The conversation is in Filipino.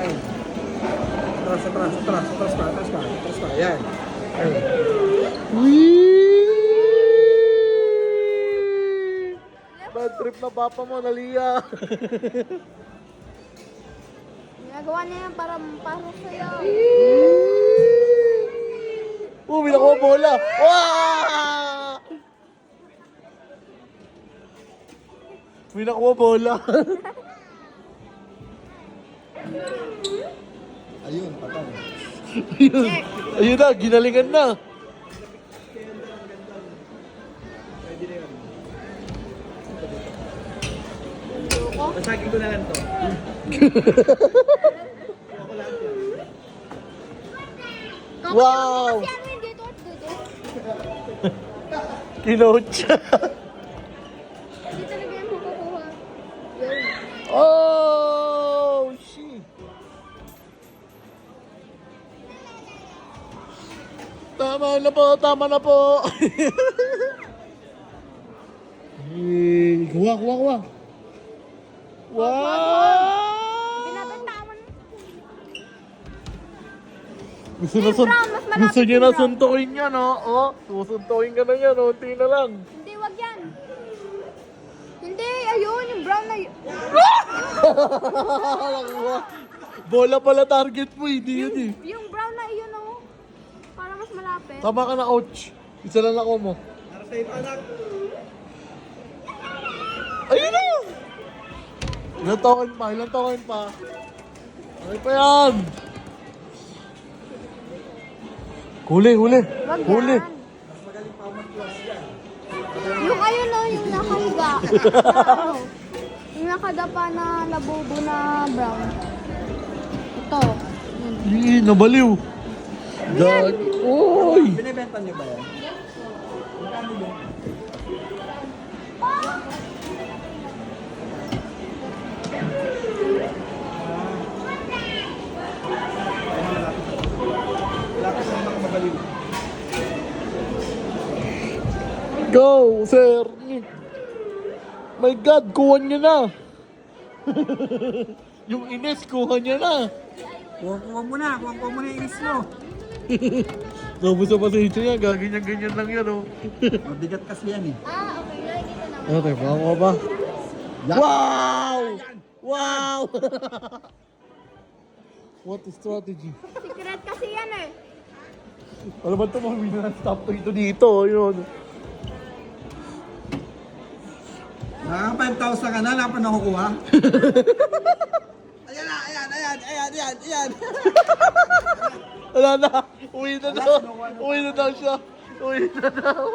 Yan. Atras pa. Yan. Wee! Bad trip na papa mo, Nalia. Ginagawa niya yan para sa'yo. Oh, may nakuha bola. Wow! May nakuha bola. Ayun, patay. Ayun na, ginalingan na. Basagin ko na lang to. Wow! Kasi ano yung dito at dito? Kinoach. Hindi talaga yan makukuha. Yun. Oh, shit. Tama na po. Kuha. Wow! Binabantawan. Gusto na Brown, mas malapit gusto niya yung na brown. suntukin niya, no? Oh, susuntukin ka na yan, unti na lang. Hindi, wag yan. Hindi, ayun, yung brown na yun. Bola pala target mo, hindi yun eh. Yung brown na yun, oh. Para mas malapit. Tama ka na, coach. Isa lang ako mo. Para sa iyo, anak. Ayun na! Ilang token pa. Okay pa yan. Huli. Wag Huli. yan. Yung ayun, oh, yung nakahiga. Ano, yung nakadapa na labubo na brown. Ito. Yun. Nabaliw. Dad. Oy! Binibenta niyo ba yan? Wala ka sa mga mabaliw. Go, sir. My God, kuha niya na. Yung Ines, kuha niya na. Kuha mo na yung inis mo. Tapos sa pasensya niya, gaganyan-ganyan lang yan, oh. Mabigat kasi yan eh. Ah, okay. Lagi dito na. Okay, baka ba? Yan. Wow! Wow! What a strategy. Secret kasi yan eh. Ano ba ito, mga stop to ito dito, yun. Nakaka 5,000 ka na, wala pa nakukuha. Ayan. Wala na, uwi na daw. Uwi na daw siya. Uwi na daw.